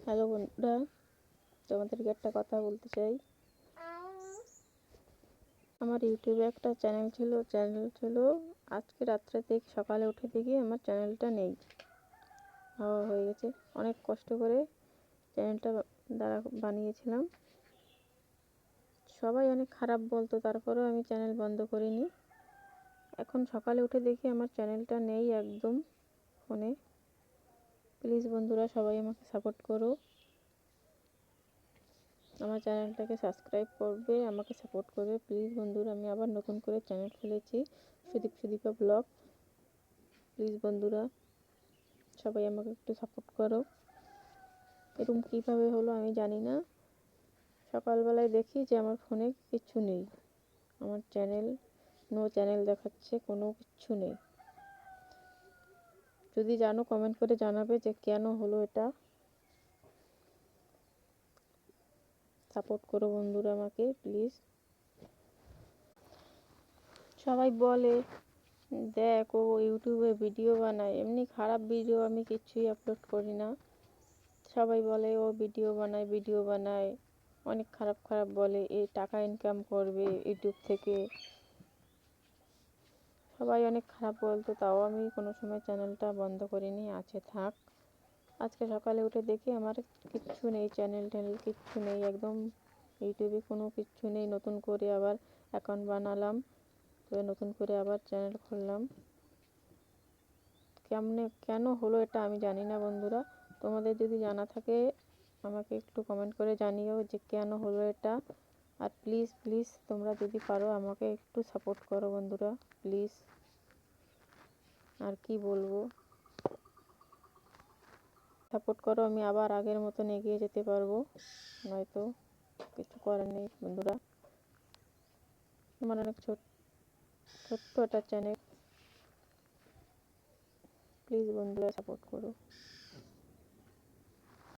Hello বন্ধুরা, তোমাদেরকে একটা কথা বলতে চাই। আমার ইউটিউবে একটা চ্যানেল ছিল। আজকে রাত্রে থেকে সকালে উঠে দেখি আমার চ্যানেলটা নেই, হাওয়া হয়ে গেছে। অনেক কষ্ট করে চ্যানেলটা বানিয়েছিলাম। সবাই অনেক খারাপ বলতো, তারপরেও আমি চ্যানেল বন্ধ করিনি। এখন সকালে উঠে দেখি আমার চ্যানেলটা নেই একদম ফোনে। প্লিজ বন্ধুরা, সবাই আমাকে সাপোর্ট করো, আমার চ্যানেলটাকে সাবস্ক্রাইব করবে, আমাকে সাপোর্ট করবে প্লিজ বন্ধুরা। আমি আবার নতুন করে চ্যানেল খুলেছি, সুদীপা ব্লগ। প্লিজ বন্ধুরা, সবাই আমাকে একটু সাপোর্ট করো। এরকম কীভাবে হলো আমি জানি না। সকালবেলায় দেখি যে আমার ফোনে কিচ্ছু নেই, আমার নো চ্যানেল দেখাচ্ছে, কোনো কিচ্ছু নেই। যদি জানো কমেন্ট করে জানাবে যে কেন হলো এটা। সাপোর্ট করো বন্ধুরা আমাকে প্লিজ। সবাই বলে দেখ ও ইউটিউবে ভিডিও বানায়, এমনি খারাপ ভিডিও আমি কিচ্ছুই আপলোড করি না। সবাই বলে ও ভিডিও বানায় অনেক খারাপ খারাপ বলে, এই টাকা ইনকাম করবে ইউটিউব থেকে। সবাই অনেক খারাপ বলতো, তাও আমি কোনো সময় চ্যানেলটা বন্ধ করিনি, আছে থাক। আজকে সকালে উঠে দেখি আমার কিচ্ছু নেই, চ্যানেল কিচ্ছু নেই একদম। ইউটিউবে কোনো কিচ্ছু নেই। নতুন করে আবার অ্যাকাউন্ট বানালাম, তো নতুন করে আবার চ্যানেল খুললাম। কেন হলো এটা আমি জানি না বন্ধুরা। তোমাদের যদি জানা থাকে আমাকে একটু কমেন্ট করে জানিও যে কেন হলো এটা। আর প্লিজ প্লিজ তোমরা যদি পারো আমাকে একটু সাপোর্ট করো বন্ধুরা প্লিজ। আর কি বলবো, সাপোর্ট করো, আমি আবার আগের মতন এগিয়ে যেতে পারবো, নয়তো কিছু করার নেই বন্ধুরা। আমার অনেক ছোট্ট একটা চ্যানেল, প্লিজ বন্ধুরা সাপোর্ট করো।